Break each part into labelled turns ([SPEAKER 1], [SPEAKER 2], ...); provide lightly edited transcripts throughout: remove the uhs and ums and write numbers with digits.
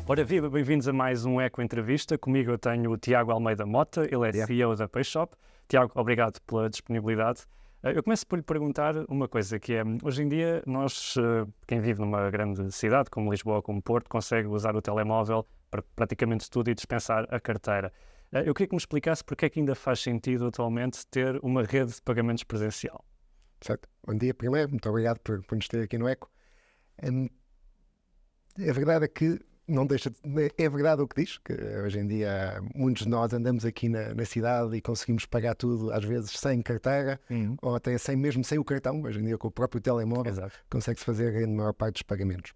[SPEAKER 1] Ora viva, bem-vindos a mais um Eco Entrevista. Comigo eu tenho o Tiago Almeida Mota, ele é CEO da PayShop. Tiago, obrigado pela disponibilidade. Eu começo por lhe perguntar uma coisa, que é, hoje em dia nós, quem vive numa grande cidade como Lisboa ou como Porto, consegue usar o telemóvel para praticamente tudo e dispensar a carteira. Eu queria que me explicasse porque é que ainda faz sentido atualmente ter uma rede de pagamentos presencial.
[SPEAKER 2] Certo. Bom dia primeiro, muito obrigado por nos ter aqui no Eco. A verdade é que não deixa de... É verdade o que diz, que hoje em dia muitos de nós andamos aqui na cidade e conseguimos pagar tudo, às vezes sem carteira, ou até mesmo sem o cartão. Hoje em dia com o próprio telemóvel consegue-se fazer a maior parte dos pagamentos.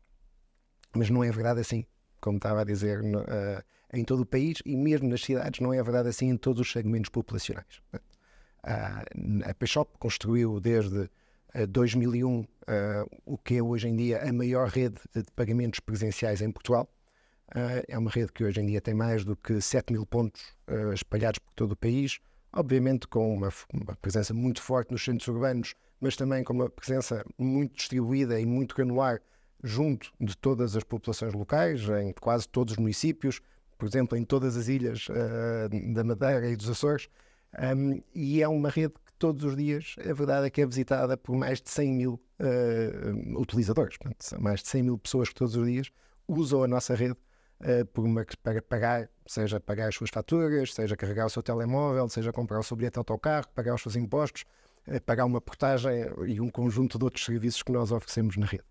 [SPEAKER 2] Mas não é verdade assim, como estava a dizer, em todo o país, e mesmo nas cidades não é verdade assim em todos os segmentos populacionais. A PayShop construiu desde 2001 o que é hoje em dia a maior rede de pagamentos presenciais em Portugal. É uma rede que hoje em dia tem mais do que 7.000 pontos espalhados por todo o país, obviamente com uma presença muito forte nos centros urbanos, mas também com uma presença muito distribuída e muito granular junto de todas as populações locais, em quase todos os municípios, por exemplo, em todas as ilhas da Madeira e dos Açores, e é uma rede que todos os dias, a verdade é que é visitada por mais de 100.000 utilizadores. Portanto, são mais de 100.000 pessoas que todos os dias usam a nossa rede para pagar, seja pagar as suas faturas, seja carregar o seu telemóvel, seja comprar o seu bilhete de autocarro, pagar os seus impostos, pagar uma portagem e um conjunto de outros serviços que nós oferecemos na rede.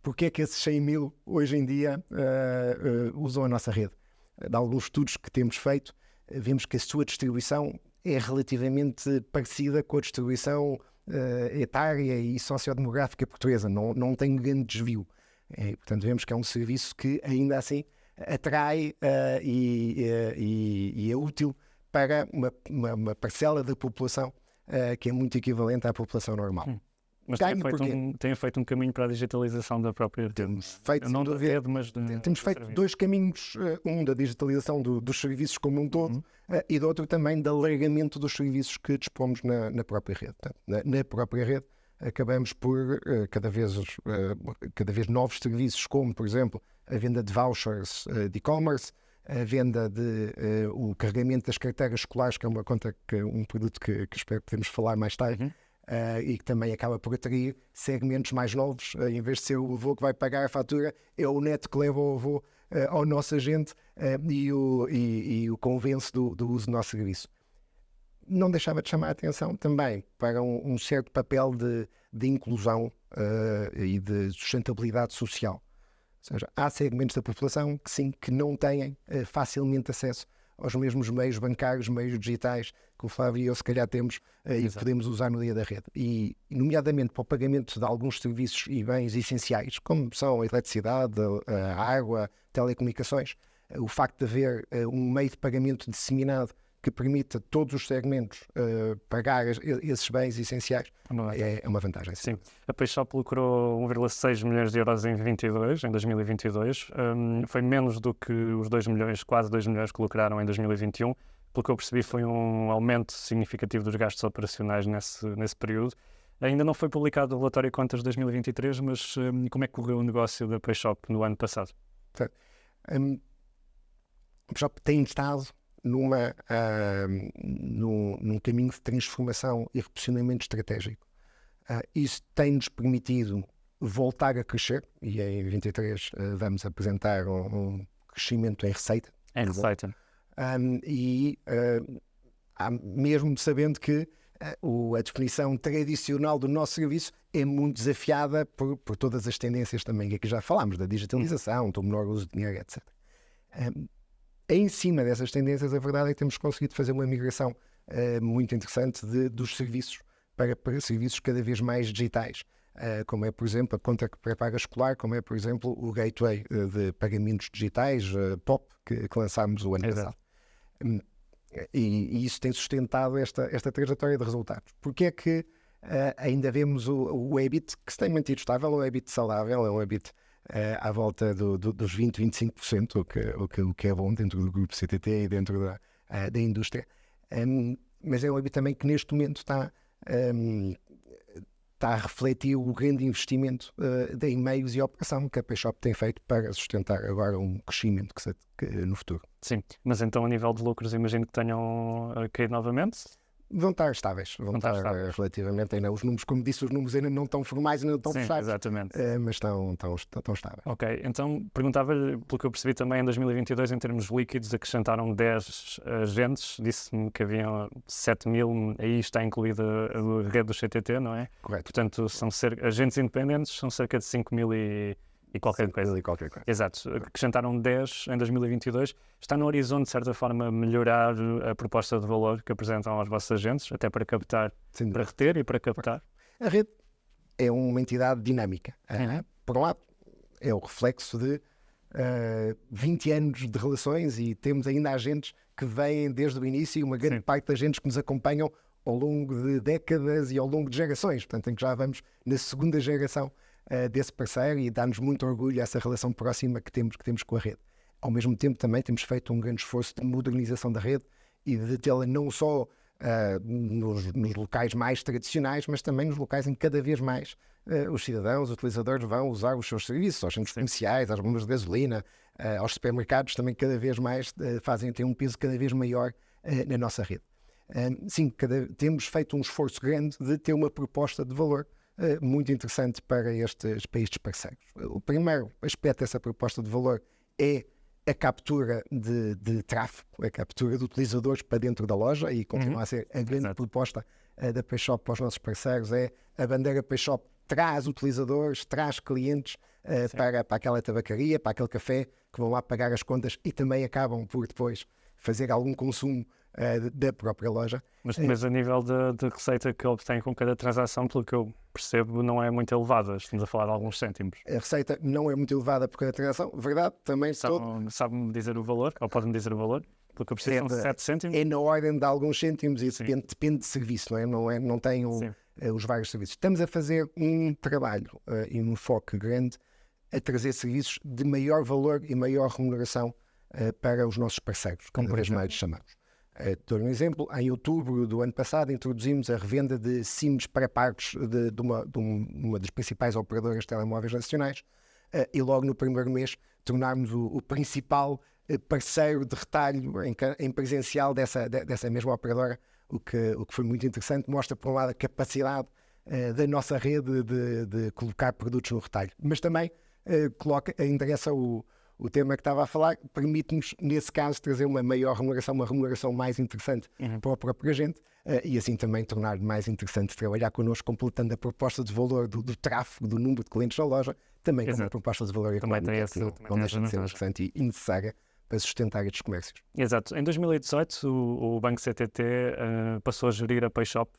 [SPEAKER 2] Porque é que esses 100.000 hoje em dia usam a nossa rede? De alguns estudos que temos feito, vemos que a sua distribuição é relativamente parecida com a distribuição etária e sociodemográfica portuguesa, não tem um grande desvio. Portanto, vemos que é um serviço que ainda assim atrai e é útil para uma parcela da população que é muito equivalente à população normal.
[SPEAKER 1] Mas tem feito um caminho para a digitalização da própria rede.
[SPEAKER 2] Temos feito,
[SPEAKER 1] não da rede, mas
[SPEAKER 2] temos feito dois caminhos, um da digitalização dos serviços como um todo e do outro também de alargamento dos serviços que dispomos na própria rede. Portanto, na própria rede acabamos por cada vez novos serviços, como por exemplo a venda de vouchers de e-commerce, a venda o carregamento das carteiras escolares, que é um produto que espero que podemos falar mais tarde. E que também acaba por atrair segmentos mais novos. Em vez de ser o avô que vai pagar a fatura, é o neto que leva o avô ao nosso agente e o convence do uso do nosso serviço. Não deixava de chamar a atenção também para um certo papel de inclusão e de sustentabilidade social. Ou seja, há segmentos da população que não têm facilmente acesso aos mesmos meios bancários, meios digitais que o Flávio e eu se calhar temos e podemos usar no dia da rede. E nomeadamente para o pagamento de alguns serviços e bens essenciais, como são a eletricidade, a água, telecomunicações, o facto de haver um meio de pagamento disseminado que permita todos os segmentos pagar esses bens essenciais é uma vantagem.
[SPEAKER 1] Sim. A PayShop lucrou 1,6 milhões de euros em 2022. Foi menos do que os 2 milhões, quase 2 milhões que lucraram em 2021. Pelo que eu percebi, foi um aumento significativo dos gastos operacionais nesse período. Ainda não foi publicado o relatório de contas de 2023, mas como é que correu o negócio da PayShop no ano passado?
[SPEAKER 2] A PayShop tem estado num caminho de transformação e reposicionamento estratégico. Isso tem-nos permitido voltar a crescer e em 23 vamos apresentar um crescimento em receita. Mesmo sabendo que a definição tradicional do nosso serviço é muito desafiada por todas as tendências também que aqui já falámos, da digitalização, do menor uso de dinheiro, etc. Em cima dessas tendências, a verdade é que temos conseguido fazer uma migração muito interessante dos serviços para serviços cada vez mais digitais, como é, por exemplo, a conta pré-paga escolar, como é, por exemplo, o gateway de pagamentos digitais, POP, que lançámos o ano passado. E isso tem sustentado esta trajetória de resultados. Porque é que ainda vemos o EBIT, que se tem mantido estável, o EBIT saudável, é um EBIT à volta dos 20, 25%, o que é bom dentro do grupo CTT e dentro da indústria. Mas é um EBIT também que neste momento está está a refletir o grande investimento em meios e operação que a PayShop tem feito para sustentar agora um crescimento no futuro.
[SPEAKER 1] Sim, mas então a nível de lucros imagino que tenham caído novamente?
[SPEAKER 2] Vão estar estáveis, vão estar relativamente ainda. Os números, como disse, os números ainda não estão formais, ainda não estão fechados.
[SPEAKER 1] Exatamente.
[SPEAKER 2] Mas estão estáveis.
[SPEAKER 1] Ok, então perguntava-lhe, pelo que eu percebi também, em 2022, em termos líquidos, acrescentaram 10 agentes, disse-me que haviam 7.000, aí está incluída a rede do CTT, não é?
[SPEAKER 2] Correto.
[SPEAKER 1] Portanto, agentes independentes, são cerca de 5.000 e qualquer coisa. Exato. Acrescentaram 10 em 2022. Está no horizonte, de certa forma, melhorar a proposta de valor que apresentam aos vossos agentes, até para captar, para reter e para captar?
[SPEAKER 2] A rede é uma entidade dinâmica. Por um lado, é o reflexo de 20 anos de relações e temos ainda agentes que vêm desde o início e uma grande parte de agentes que nos acompanham ao longo de décadas e ao longo de gerações. Portanto, em que já vamos na segunda geração desse parceiro e dá-nos muito orgulho essa relação próxima que temos com a rede. Ao mesmo tempo também temos feito um grande esforço de modernização da rede e de tê-la não só nos locais mais tradicionais, mas também nos locais em que cada vez mais os cidadãos, os utilizadores vão usar os seus serviços, aos centros comerciais, às bombas de gasolina, aos supermercados, também cada vez mais têm um peso cada vez maior na nossa rede. Sim, temos feito um esforço grande de ter uma proposta de valor muito interessante para estes parceiros. O primeiro aspecto dessa proposta de valor é a captura de tráfego, a captura de utilizadores para dentro da loja e continua a ser a grande proposta da PayShop para os nossos parceiros. É a bandeira PayShop traz utilizadores, traz clientes para aquela tabacaria, para aquele café que vão lá pagar as contas e também acabam por depois fazer algum consumo da própria loja.
[SPEAKER 1] Mas a nível de receita que obtém com cada transação, pelo que eu percebo, não é muito elevada. Estamos a falar de alguns cêntimos.
[SPEAKER 2] A receita não é muito elevada por cada transação. Verdade, também
[SPEAKER 1] sabe-me dizer o valor? Ou pode-me dizer o valor? Pelo que eu percebo, são 7 cêntimos?
[SPEAKER 2] É na ordem de alguns cêntimos e depende de serviço, não tem os vários serviços. Estamos a fazer um trabalho e um foco grande a trazer serviços de maior valor e maior remuneração para os nossos parceiros, como por exemplo chamamos. Dou um exemplo, em outubro do ano passado introduzimos a revenda de SIMs pré-pagos de uma das principais operadoras de telemóveis nacionais e logo no primeiro mês tornámos o principal parceiro de retalho em presencial dessa mesma operadora, o que foi muito interessante. Mostra por um lado a capacidade da nossa rede de colocar produtos no retalho, mas também interessa o tema que estava a falar, permite-nos, nesse caso, trazer uma maior remuneração, uma remuneração mais interessante para o próprio agente e assim também tornar mais interessante trabalhar connosco, completando a proposta de valor do tráfego, do número de clientes na loja, também com uma proposta de valor económico que não deixa de ser interessante e necessária para sustentar estes comércios.
[SPEAKER 1] Exato. Em 2018, o Banco CTT passou a gerir a PayShop,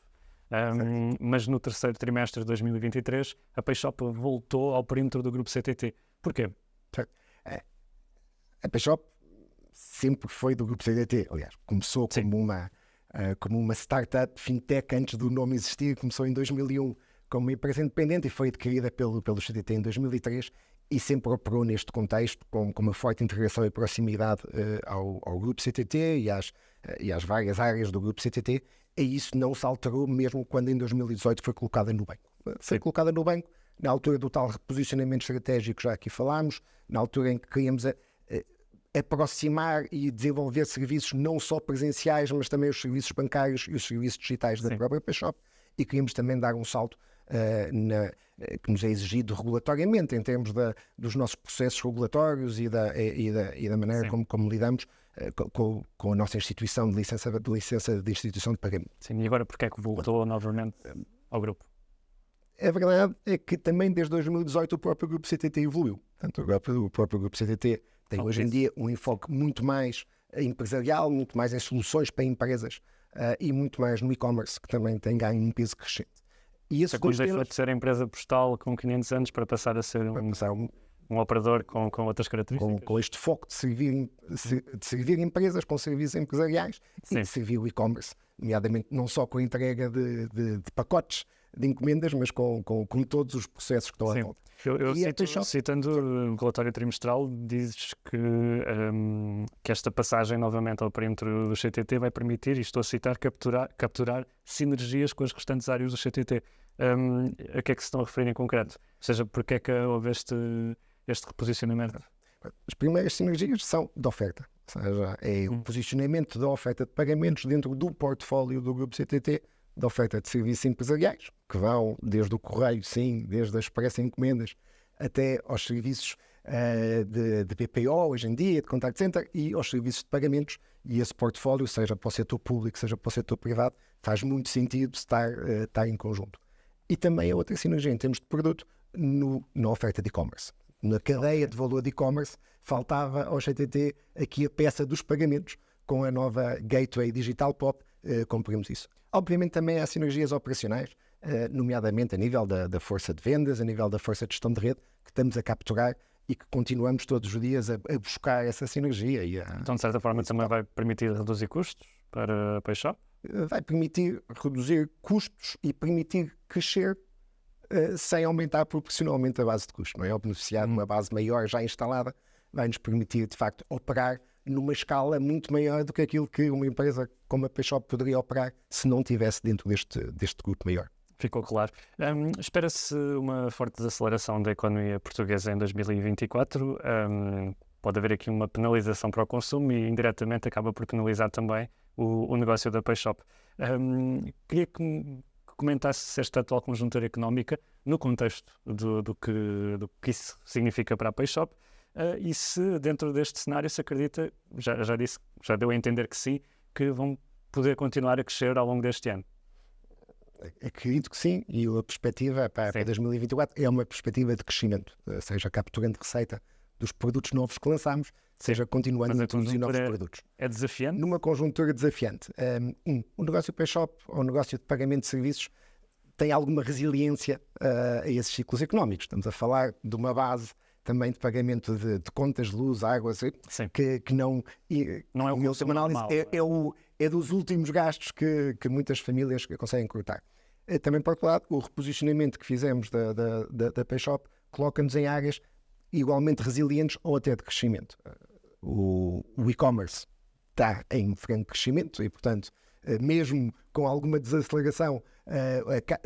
[SPEAKER 1] mas no terceiro trimestre de 2023, a PayShop voltou ao perímetro do grupo CTT. Porquê?
[SPEAKER 2] A PayShop sempre foi do grupo CTT, aliás, começou como uma startup fintech antes do nome existir, começou em 2001 como uma empresa independente e foi adquirida pelo CTT em 2003 e sempre operou neste contexto com uma forte integração e proximidade ao grupo CTT e às várias áreas do grupo CTT, e isso não se alterou mesmo quando em 2018 foi colocada no banco. Foi colocada no banco na altura do tal reposicionamento estratégico, já aqui falámos, na altura em que queríamos aproximar e desenvolver serviços não só presenciais, mas também os serviços bancários e os serviços digitais da própria PayShop, e queríamos também dar um salto que nos é exigido regulatoriamente em termos dos nossos processos regulatórios e da maneira como lidamos com a nossa instituição de licença de instituição de pagamento.
[SPEAKER 1] Sim, e agora porque é que voltou novamente ao grupo?
[SPEAKER 2] A verdade é que também desde 2018 o próprio grupo CTT evoluiu. Portanto, o próprio grupo CTT tem hoje em dia um enfoque muito mais empresarial, muito mais em soluções para empresas e muito mais no e-commerce, que também tem ganho um peso crescente.
[SPEAKER 1] E esse deixou de ser a empresa postal com 500 anos para passar a ser um operador com outras características.
[SPEAKER 2] Com este foco de servir empresas com serviços empresariais e de servir o e-commerce, nomeadamente não só com a entrega de pacotes de encomendas, mas com todos os processos que estão à volta.
[SPEAKER 1] Citando o relatório trimestral, dizes que esta passagem novamente ao perímetro do CTT vai permitir, e estou a citar, capturar sinergias com as restantes áreas do CTT. A que é que se estão a referir em concreto? Ou seja, porque é que houve este reposicionamento?
[SPEAKER 2] As primeiras sinergias são de oferta, ou seja, é o posicionamento da oferta de pagamentos dentro do portfólio do Grupo CTT, da oferta de serviços empresariais, que vão desde o correio, sim, desde as expressa encomendas, até aos serviços de BPO, hoje em dia, de contact center, e aos serviços de pagamentos. E esse portfólio, seja para o setor público, seja para o setor privado, faz muito sentido estar em conjunto. E também a outra sinergia em termos de produto na oferta de e-commerce. Na cadeia de valor de e-commerce, faltava ao CTT aqui a peça dos pagamentos. Com a nova Gateway Digital Pop, cumprimos isso. Obviamente também há sinergias operacionais, nomeadamente a nível da força de vendas, a nível da força de gestão de rede, que estamos a capturar e que continuamos todos os dias a buscar essa sinergia.
[SPEAKER 1] Então, de certa forma, também vai permitir reduzir custos para a PayShop?
[SPEAKER 2] Vai permitir reduzir custos e permitir crescer sem aumentar proporcionalmente a base de custos. Não é? Ao beneficiar de uma base maior já instalada, vai-nos permitir, de facto, operar numa escala muito maior do que aquilo que uma empresa como a PayShop poderia operar se não estivesse dentro deste grupo maior.
[SPEAKER 1] Ficou claro. Espera-se uma forte desaceleração da economia portuguesa em 2024. Pode haver aqui uma penalização para o consumo e indiretamente acaba por penalizar também o negócio da PayShop. Queria que comentasse esta atual conjuntura económica no contexto do que isso significa para a PayShop. E se dentro deste cenário se acredita, já deu a entender que sim, que vão poder continuar a crescer ao longo deste ano.
[SPEAKER 2] Acredito que sim, e a perspectiva para 2024 é uma perspectiva de crescimento, seja capturando receita dos produtos novos que lançamos, seja continuando a introduzir novos produtos.
[SPEAKER 1] É desafiante?
[SPEAKER 2] Numa conjuntura desafiante. O negócio PayShop, ou o negócio de pagamento de serviços, tem alguma resiliência a esses ciclos económicos. Estamos a falar de uma base também de pagamento de contas de luz, água, que não é o consumo normal. É dos últimos gastos que muitas famílias conseguem cortar. Também, por outro lado, o reposicionamento que fizemos da PayShop coloca-nos em áreas igualmente resilientes ou até de crescimento. O e-commerce está em franco crescimento e, portanto, mesmo com alguma desaceleração,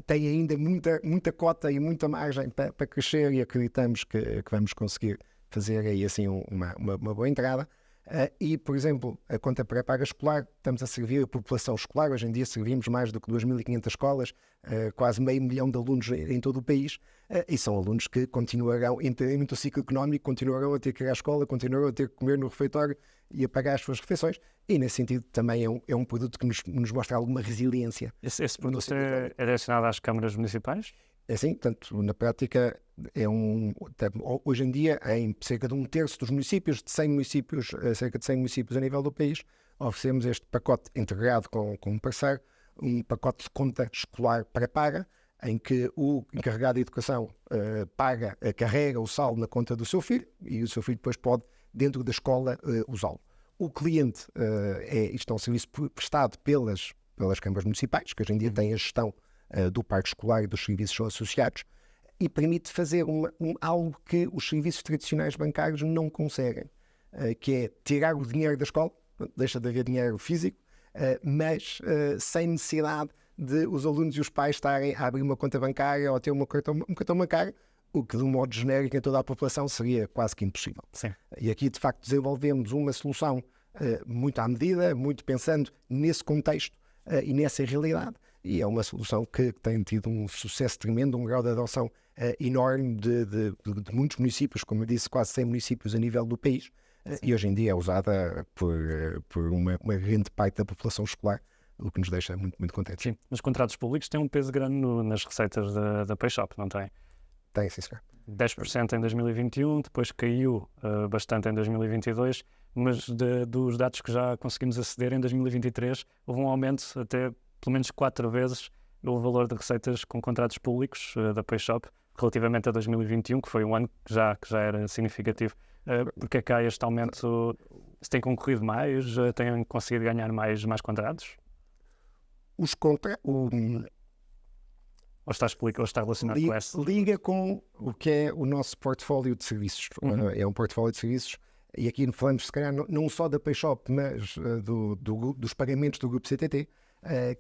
[SPEAKER 2] tem ainda muita cota e muita margem para crescer, e acreditamos que vamos conseguir fazer aí assim uma boa entrada. E, por exemplo, a conta pré-paga escolar, estamos a servir a população escolar. Hoje em dia servimos mais do que 2.500 escolas, quase 500 mil de alunos em todo o país, e são alunos que continuarão, inteiramente do ciclo económico, continuarão a ter que ir à escola, continuarão a ter que comer no refeitório e a pagar as suas refeições, e nesse sentido também é um produto que nos mostra alguma resiliência.
[SPEAKER 1] Esse produto é direcionado às câmaras municipais?
[SPEAKER 2] É assim, portanto, na prática, hoje em dia, em cerca de 1/3 dos municípios, cerca de 100 municípios a nível do país, oferecemos este pacote integrado com um parceiro, um pacote de conta escolar pré-paga, em que o encarregado de educação carrega o saldo na conta do seu filho, e o seu filho depois pode, dentro da escola, usá-lo. O cliente, isto é um serviço prestado pelas câmaras municipais, que hoje em dia têm a gestão do parque escolar e dos serviços associados, e permite fazer algo que os serviços tradicionais bancários não conseguem, que é tirar o dinheiro da escola, deixa de haver dinheiro físico, mas sem necessidade de os alunos e os pais estarem a abrir uma conta bancária ou a ter um cartão bancário, o que de um modo genérico em toda a população seria quase que impossível.
[SPEAKER 1] Sim.
[SPEAKER 2] E aqui de facto desenvolvemos uma solução muito à medida, muito pensando nesse contexto e nessa realidade, e é uma solução que tem tido um sucesso tremendo, um grau de adoção enorme de muitos municípios, como eu disse, quase 100 municípios a nível do país, e hoje em dia é usada por uma grande parte da população escolar, o que nos deixa muito, muito contentes.
[SPEAKER 1] Sim, os contratos públicos têm um peso grande nas receitas da PayShop, não tem?
[SPEAKER 2] Tem, sim, senhor.
[SPEAKER 1] 10% em 2021, depois caiu bastante em 2022, mas dos dados que já conseguimos aceder em 2023, houve um aumento até pelo menos 4 vezes o valor de receitas com contratos públicos da PayShop relativamente a 2021, que foi um ano que já era significativo. Porque é que há este aumento? Se tem concorrido mais? Têm conseguido ganhar mais contratos? Ou está relacionado com essa?
[SPEAKER 2] Liga com o que é o nosso portfólio de serviços. É um portfólio de serviços, e aqui falamos, se calhar, não só da PayShop, mas dos pagamentos do Grupo CTT,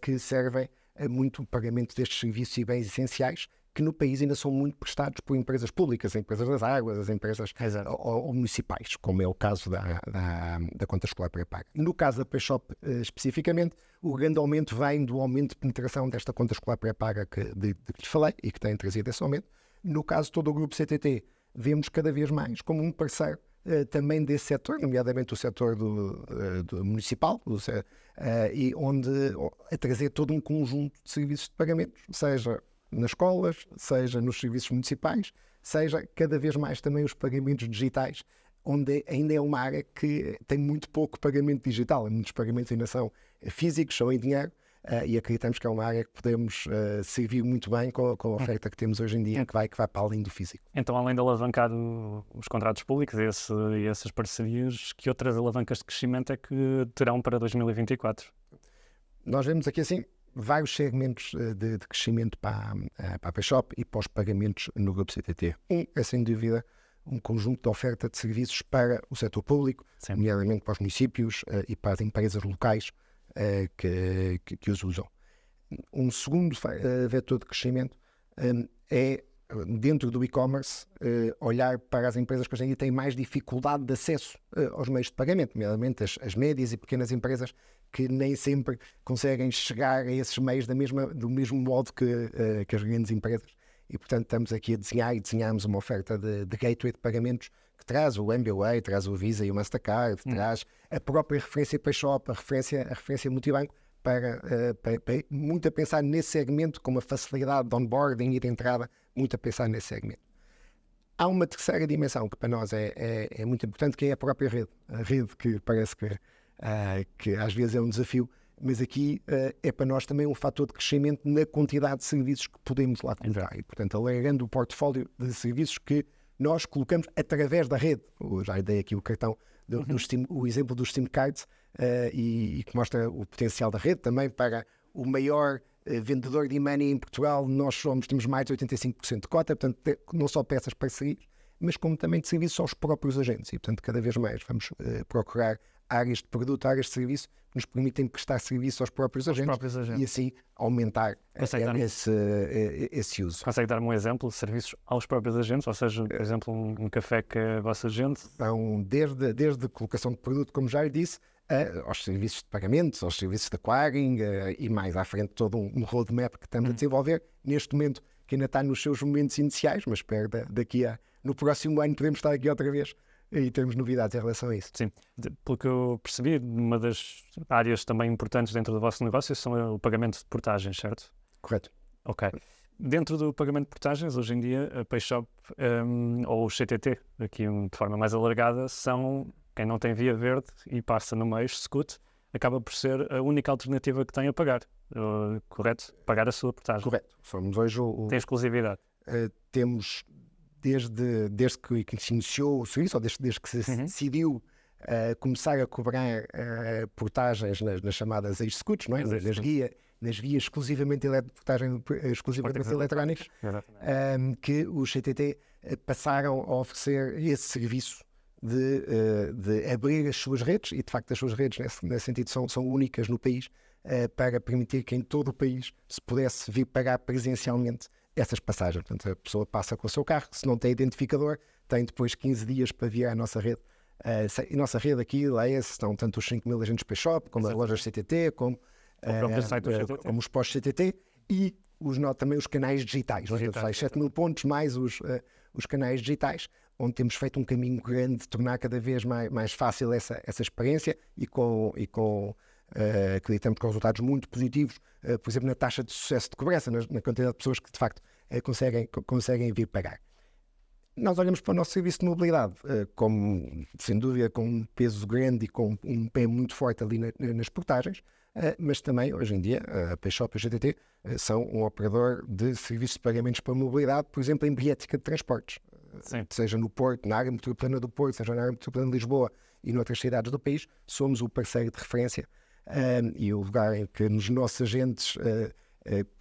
[SPEAKER 2] que servem a muito o pagamento destes serviços e bens essenciais, que no país ainda são muito prestados por empresas públicas, as empresas das águas, as empresas ou municipais, como é o caso da conta escolar pré-paga. No caso da PayShop, especificamente, o grande aumento vem do aumento de penetração desta conta escolar pré-paga de que lhe falei e que tem trazido esse aumento. No caso de todo o Grupo CTT, vemos cada vez mais como um parceiro também desse setor, nomeadamente o setor do municipal, e onde a trazer todo um conjunto de serviços de pagamentos, seja nas escolas, seja nos serviços municipais, seja cada vez mais também os pagamentos digitais, onde ainda é uma área que tem muito pouco pagamento digital, muitos pagamentos ainda são físicos, são em dinheiro, e acreditamos que é uma área que podemos servir muito bem com a oferta que temos hoje em dia, que vai para além do físico.
[SPEAKER 1] Então, além de alavancar os contratos públicos e essas parcerias, que outras alavancas de crescimento é que terão para 2024?
[SPEAKER 2] Nós vemos aqui assim vários segmentos de crescimento para a PayShop e para os pagamentos no Grupo CTT. É sem dúvida um conjunto de oferta de serviços para o setor público, nomeadamente para os municípios e para as empresas locais que os usam. Um segundo vetor de crescimento é, dentro do e-commerce, olhar para as empresas que hoje em dia têm mais dificuldade de acesso aos meios de pagamento, nomeadamente as médias e pequenas empresas que nem sempre conseguem chegar a esses meios do mesmo modo que as grandes empresas. E, portanto, estamos aqui a desenhar e desenhamos uma oferta de gateway de pagamentos que traz o MBWay, traz o Visa e o Mastercard, traz a própria referência PayShop, a referência Multibanco, para muito a pensar nesse segmento, com uma facilidade de onboarding e de entrada, muito a pensar nesse segmento. Há uma terceira dimensão que para nós é muito importante, que é a própria rede. A rede que parece que às vezes é um desafio, mas aqui é para nós também um fator de crescimento na quantidade de serviços que podemos lá colocar. E, portanto, alargando o portfólio de serviços que nós colocamos através da rede. Eu já dei aqui o cartão, o exemplo dos SIM cards, e que mostra o potencial da rede também para o maior vendedor de e-money em Portugal. Temos mais de 85% de cota, portanto, não só peças parcerias, mas como também de serviços aos próprios agentes. E, portanto, cada vez mais vamos procurar áreas de produto, áreas de serviço que nos permitem prestar serviço aos próprios agentes e assim aumentar esse uso.
[SPEAKER 1] Consegue dar-me um exemplo de serviços aos próprios agentes? Ou seja, por exemplo, um café que é vosso agente?
[SPEAKER 2] Então, desde colocação de produto, como já lhe disse, aos serviços de pagamentos, aos serviços de acquiring, e mais à frente todo um roadmap que estamos a desenvolver. Neste momento, que ainda está nos seus momentos iniciais, mas espero no próximo ano podemos estar aqui outra vez e temos novidades em relação a isso.
[SPEAKER 1] Sim, pelo que eu percebi, uma das áreas também importantes dentro do vosso negócio são o pagamento de portagens, certo?
[SPEAKER 2] Correto.
[SPEAKER 1] Ok. Dentro do pagamento de portagens, hoje em dia, a PayShop ou o CTT, aqui de forma mais alargada, são quem não tem via verde e passa no meio, Scoot, acaba por ser a única alternativa que tem a pagar, correto? Pagar a sua portagem.
[SPEAKER 2] Correto. Somos hoje
[SPEAKER 1] tem exclusividade.
[SPEAKER 2] Temos... Desde que se iniciou o serviço, ou desde que se decidiu começar a cobrar portagens nas chamadas Scoot, não é? nas vias exclusivamente eletrónicas, que os CTT passaram a oferecer esse serviço de abrir as suas redes, e de facto as suas redes nesse sentido são únicas no país, para permitir que em todo o país se pudesse vir pagar presencialmente essas passagens. Portanto, a pessoa passa com o seu carro, se não tem identificador, tem depois 15 dias para vir à nossa rede. E a nossa rede aqui, estão tanto os 5.000 agentes PayShop, como as lojas CTT, como os postos CTT e também os canais digitais. Os 7.000 pontos mais os canais digitais, onde temos feito um caminho grande de tornar cada vez mais fácil essa experiência e acreditamos com resultados muito positivos, por exemplo, na taxa de sucesso de cobrança, na quantidade de pessoas que de facto conseguem vir pagar. Nós olhamos para o nosso serviço de mobilidade como, sem dúvida, com um peso grande e com um pé muito forte ali nas portagens, mas também, hoje em dia, a PayShop e a GTT são um operador de serviços de pagamentos para mobilidade, por exemplo, em bilhética de transportes. Seja no Porto, na área metropolitana do Porto, seja na área metropolitana de Lisboa e noutras cidades do país, somos o parceiro de referência e o lugar em que os nossos agentes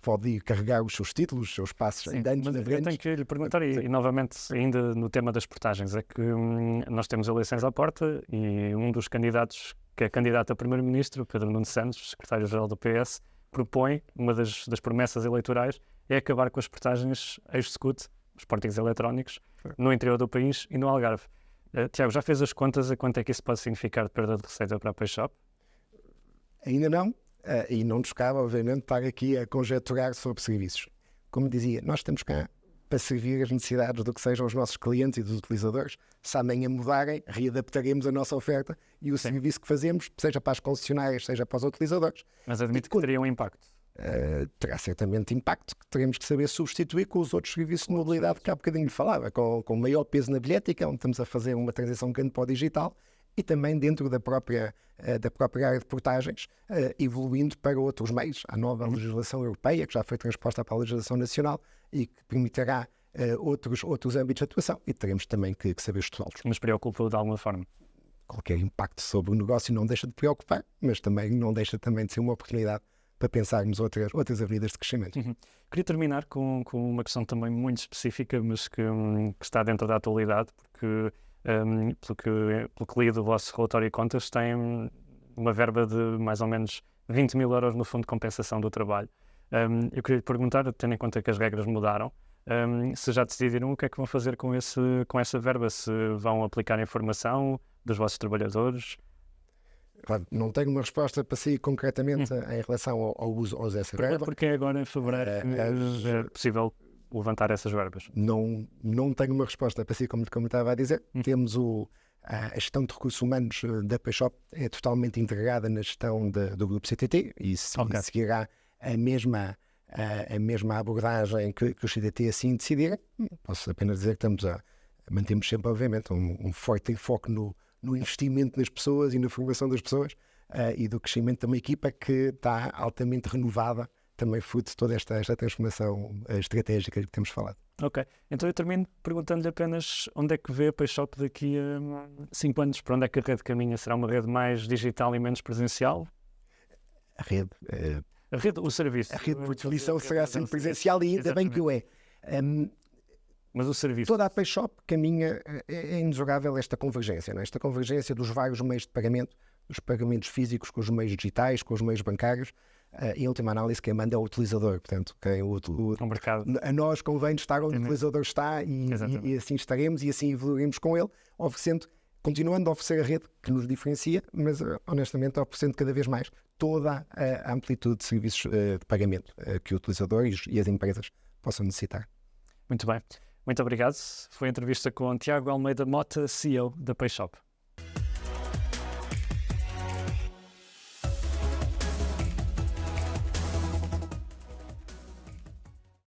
[SPEAKER 2] pode ir carregar os seus títulos, os seus passos
[SPEAKER 1] Sim,
[SPEAKER 2] de anos
[SPEAKER 1] mas
[SPEAKER 2] na
[SPEAKER 1] eu
[SPEAKER 2] frente.
[SPEAKER 1] tenho que lhe perguntar, e novamente, ainda no tema das portagens, é que nós temos eleições à porta e um dos candidatos, que é candidato a primeiro-ministro, Pedro Nuno Santos, secretário-geral do PS, propõe, uma das promessas eleitorais, é acabar com as portagens ex-scut, os portings eletrónicos, no interior do país e no Algarve. Tiago, já fez as contas a quanto é que isso pode significar de perda de receita para a PayShop?
[SPEAKER 2] Ainda não, e não nos cabe, obviamente, estar aqui a conjecturar sobre serviços. Como dizia, nós estamos cá para servir as necessidades do que sejam os nossos clientes e dos utilizadores. Se amanhã mudarem, readaptaremos a nossa oferta e o serviço que fazemos, seja para as concessionárias, seja para os utilizadores.
[SPEAKER 1] Mas admito que teria um impacto.
[SPEAKER 2] Terá certamente impacto que teremos que saber substituir com os outros serviços de mobilidade que há bocadinho lhe falava, com maior peso na bilhética, onde estamos a fazer uma transição grande para o digital, e também dentro da própria área de portagens, evoluindo para outros meios. Há nova legislação europeia, que já foi transposta para a legislação nacional e que permitirá outros âmbitos de atuação, e teremos também que saber estudá-los.
[SPEAKER 1] Mas preocupa-o de alguma forma?
[SPEAKER 2] Qualquer impacto sobre o negócio não deixa de preocupar, mas também não deixa também de ser uma oportunidade para pensarmos outras avenidas de crescimento.
[SPEAKER 1] Queria terminar com uma questão também muito específica, mas que está dentro da atualidade, porque pelo que li do vosso relatório de contas, tem uma verba de mais ou menos 20 mil euros no Fundo de Compensação do Trabalho. Eu queria lhe perguntar, tendo em conta que as regras mudaram, se já decidiram o que é que vão fazer com essa verba, se vão aplicar a informação dos vossos trabalhadores.
[SPEAKER 2] Claro, não tenho uma resposta para si concretamente em relação ao uso dessa verba.
[SPEAKER 1] Porque é agora em fevereiro que é possível levantar essas verbas.
[SPEAKER 2] Não tenho uma resposta para si, como estava a dizer. Temos a gestão de recursos humanos da PayShop é totalmente integrada na gestão do grupo CTT e seguirá a mesma abordagem que o CTT assim decidir. Posso apenas dizer que mantemos sempre, obviamente, um forte enfoque no investimento nas pessoas e na formação das pessoas e do crescimento de uma equipa que está altamente renovada, também fruto de toda esta transformação estratégica que temos falado.
[SPEAKER 1] Ok, então eu termino perguntando-lhe apenas onde é que vê a PayShop daqui a 5 anos, para onde é que a rede caminha? Será uma rede mais digital e menos presencial?
[SPEAKER 2] A rede,
[SPEAKER 1] o serviço.
[SPEAKER 2] A rede, por definição, será sempre presencial e ainda bem que o é.
[SPEAKER 1] Mas o serviço...
[SPEAKER 2] Toda a PayShop caminha, é indesjogável esta convergência, não é? Esta convergência dos vários meios de pagamento, os pagamentos físicos com os meios digitais, com os meios bancários, em última análise quem manda é o utilizador, portanto a nós convém estar onde o utilizador está e assim estaremos e assim evoluiremos com ele, continuando a oferecer a rede que nos diferencia, mas honestamente oferecendo cada vez mais toda a amplitude de serviços de pagamento que o utilizador e as empresas possam necessitar.
[SPEAKER 1] Muito bem. Muito obrigado. Foi a entrevista com Tiago Almeida Mota, CEO da PayShop.